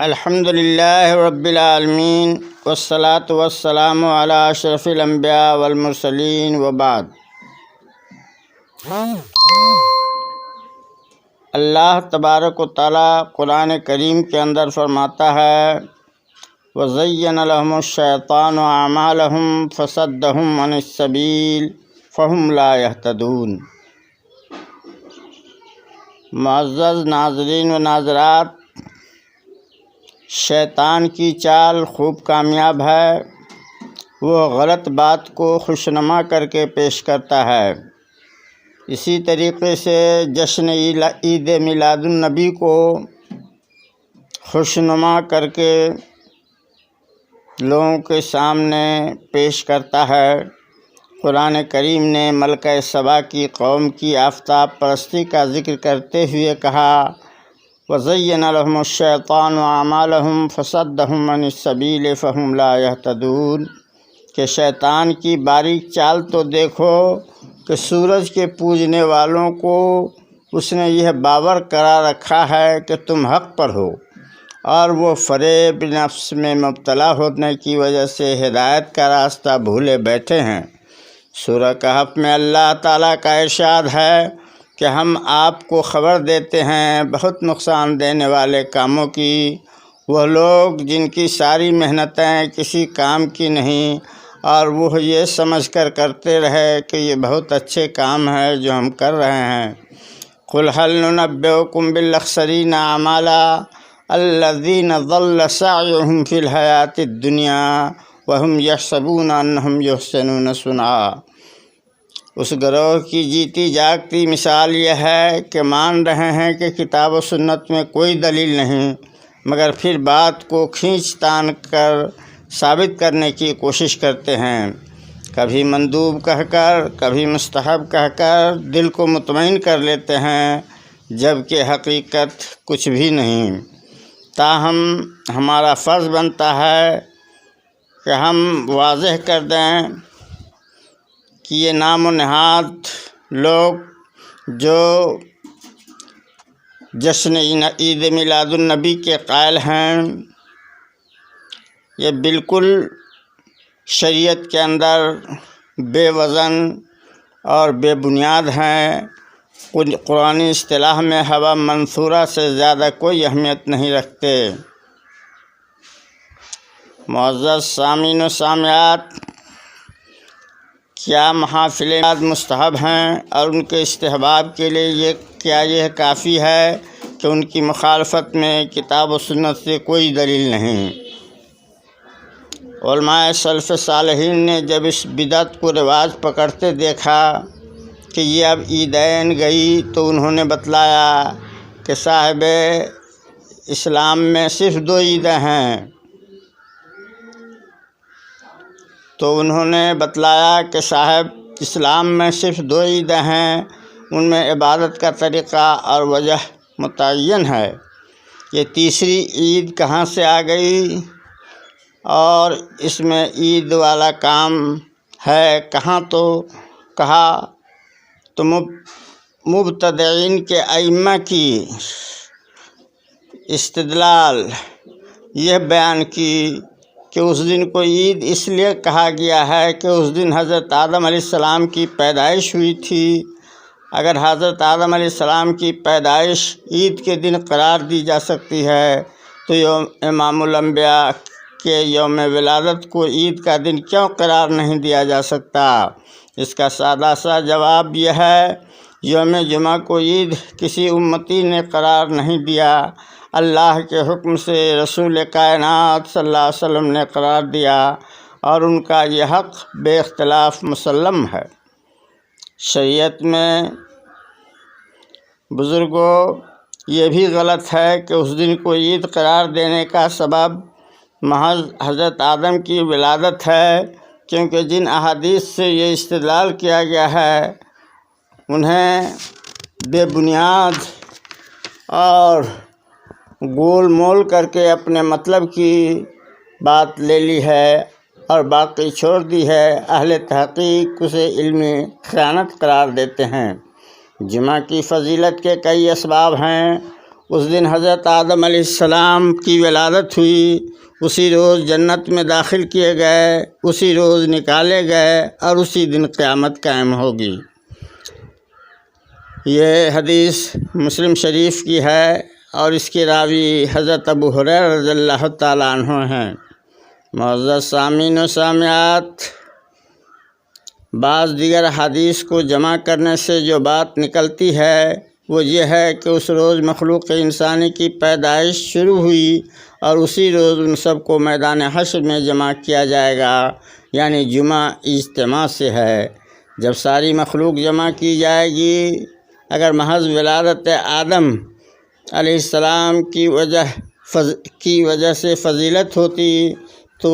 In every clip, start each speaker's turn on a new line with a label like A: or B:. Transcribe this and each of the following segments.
A: الحمد للہ رب العالمین والصلاة والسلام علی اشرف الانبیاء والمرسلین وبعد۔ اللہ تبارک و تعالیٰ قرآن کریم کے اندر فرماتا ہے وَزَيَّنَ لَهُمُ الشَّيْطَانُ أَعْمَالَهُمْ فَصَدَّهُمْ عَنِ السَّبِيلِ فَهُمْ لَا يَهْتَدُونَ۔ معزز ناظرین و ناظرات، شیطان کی چال خوب کامیاب ہے۔ وہ غلط بات کو خوشنما کر کے پیش کرتا ہے۔ اسی طریقے سے جشن عید میلاد النبی کو خوشنما کر کے لوگوں کے سامنے پیش کرتا ہے۔ قرآن کریم نے ملکہ سبا کی قوم کی آفتاب پرستی کا ذکر کرتے ہوئے کہا وَزَيَّنَ لَهُمُ الشَّيْطَانُ أَعْمَالَهُمْ فَصَدَّهُمْ عَنِ السَّبِيلِ فَهُمْ لَا يَهْتَدُونَ کہ شیطان کی باریک چال تو دیکھو کہ سورج کے پوجنے والوں کو اس نے یہ باور کرا رکھا ہے کہ تم حق پر ہو، اور وہ فریب نفس میں مبتلا ہونے کی وجہ سے ہدایت کا راستہ بھولے بیٹھے ہیں۔ سورہ کہف میں اللہ تعالیٰ کا ارشاد ہے کہ ہم آپ کو خبر دیتے ہیں بہت نقصان دینے والے کاموں کی، وہ لوگ جن کی ساری محنتیں کسی کام کی نہیں اور وہ یہ سمجھ کر کرتے رہے کہ یہ بہت اچھے کام ہے جو ہم کر رہے ہیں۔ قُلْ هَلْ نُنَبِّئُكُمْ بِالْأَخْسَرِينَ أَعْمَالًا الَّذِينَ ضَلَّ سَعْيُهُمْ فِي الْحَيَاةِ الدُّنْيَا وَهُمْ يَحْسَبُونَ أَنَّهُمْ يُحْسِنُونَ صُنْعًا۔ اس گروہ کی جیتی جاگتی مثال یہ ہے کہ مان رہے ہیں کہ کتاب و سنت میں کوئی دلیل نہیں، مگر پھر بات کو کھینچ تان کر ثابت کرنے کی کوشش کرتے ہیں، کبھی مندوب کہہ کر کبھی مستحب کہہ کر دل کو مطمئن کر لیتے ہیں، جبکہ حقیقت کچھ بھی نہیں۔ تاہم ہمارا فرض بنتا ہے کہ ہم واضح کر دیں کہ یہ نام و نہاد لوگ جو جشن عید میلاد النبی کے قائل ہیں، یہ بالکل شریعت کے اندر بے وزن اور بے بنیاد ہیں۔ قرآنی اصطلاح میں ہوا منصورہ سے زیادہ کوئی اہمیت نہیں رکھتے۔ معزز سامعین و سامعات، کیا محافل میلاد مستحب ہیں اور ان کے استحباب کے لیے یہ کافی ہے کہ ان کی مخالفت میں کتاب و سنت سے کوئی دلیل نہیں؟ علماء سلف صالحین نے جب اس بدعت کو رواج پکڑتے دیکھا کہ یہ اب عیدین گئی تو انہوں نے بتلایا کہ صاحب اسلام میں صرف 2 عیدیں ہیں۔ تو انہوں نے بتلایا کہ صاحب اسلام میں صرف 2 عیدیں ہیں، ان میں عبادت کا طریقہ اور وجہ متعین ہے، یہ تیسری عید کہاں سے آ گئی اور اس میں عید والا کام ہے کہاں؟ تو کہا تو مبتدعین کے ائمہ کی استدلال یہ بیان کی کہ اس دن کو عید اس لیے کہا گیا ہے کہ اس دن حضرت آدم علیہ السلام کی پیدائش ہوئی تھی۔ اگر حضرت آدم علیہ السلام کی پیدائش عید کے دن قرار دی جا سکتی ہے تو امام الانبیاء کے یوم ولادت کو عید کا دن کیوں قرار نہیں دیا جا سکتا؟ اس کا سادہ سا جواب یہ ہے یوم جمعہ کو عید کسی امتی نے قرار نہیں دیا، اللہ کے حکم سے رسول کائنات صلی اللہ علیہ وسلم نے قرار دیا، اور ان کا یہ حق بے اختلاف مسلم ہے۔ شریعت میں بزرگوں یہ بھی غلط ہے کہ اس دن کو عید قرار دینے کا سبب محض حضرت آدم کی ولادت ہے، کیونکہ جن احادیث سے یہ استدلال کیا گیا ہے انہیں بے بنیاد اور گول مول کر کے اپنے مطلب کی بات لے لی ہے اور باقی چھوڑ دی ہے۔ اہل تحقیق اسے علمی خیانت قرار دیتے ہیں۔ جمعہ کی فضیلت کے کئی اسباب ہیں، اس دن حضرت آدم علیہ السلام کی ولادت ہوئی، اسی روز جنت میں داخل کیے گئے، اسی روز نکالے گئے اور اسی دن قیامت قائم ہوگی۔ یہ حدیث مسلم شریف کی ہے اور اس کے راوی حضرت ابو ہریرہ رضی اللہ تعالیٰ عنہ ہیں۔ معزز سامعین و سامعات، بعض دیگر حدیث کو جمع کرنے سے جو بات نکلتی ہے وہ یہ ہے کہ اس روز مخلوق انسانی کی پیدائش شروع ہوئی اور اسی روز ان سب کو میدان حشر میں جمع کیا جائے گا، یعنی جمعہ اجتماع سے ہے۔ جب ساری مخلوق جمع کی جائے گی، اگر محض ولادت آدم علیہ السلام کی وجہ سے فضیلت ہوتی تو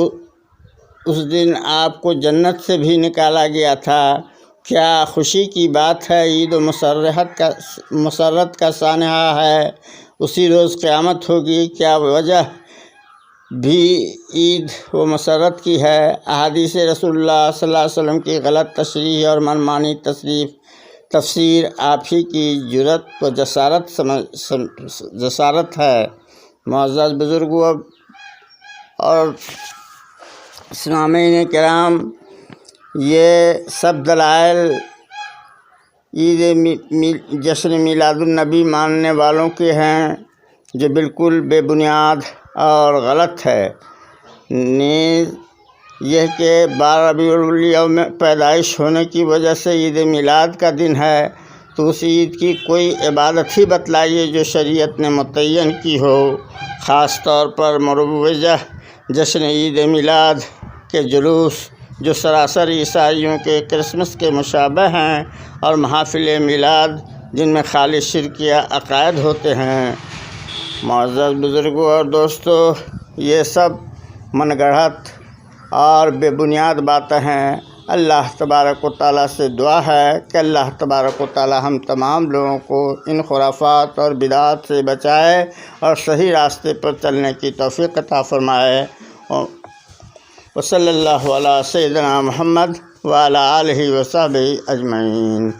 A: اس دن آپ کو جنت سے بھی نکالا گیا تھا۔ کیا خوشی کی بات ہے، عید و مسرت کا سانحہ ہے، اسی روز قیامت ہوگی۔ کیا وجہ بھی عید و مسرت کی ہے؟ احادیث رسول اللہ صلی اللہ علیہ وسلم کی غلط تشریح اور منمانی تفسیر آپ ہی کی جرأت و جسارت ہے۔ معزز بزرگوں اور سامعین کرام، یہ سب دلائل جشن میلاد النبی ماننے والوں کے ہیں، جو بالکل بے بنیاد اور غلط ہے۔ نیز یہ کہ 12 ربیع الاول میں پیدائش ہونے کی وجہ سے عید میلاد کا دن ہے، تو اس عید کی کوئی عبادت ہی بتلائیے جو شریعت نے متعین کی ہو۔ خاص طور پر مروجہ جشن عید میلاد کے جلوس جو سراسر عیسائیوں کے کرسمس کے مشابہ ہیں، اور محافل میلاد جن میں خالص شرکیہ عقائد ہوتے ہیں۔ معزز بزرگوں اور دوستو، یہ سب من گڑھت اور بے بنیاد باتیں ہیں۔ اللہ تبارک و تعالیٰ سے دعا ہے کہ اللہ تبارک و تعالیٰ ہم تمام لوگوں کو ان خرافات اور بدعات سے بچائے اور صحیح راستے پر چلنے کی توفیق عطا فرمائے۔ وصلی اللہ علی سیدنا محمد وعلی آلہ وصحبہ اجمعین۔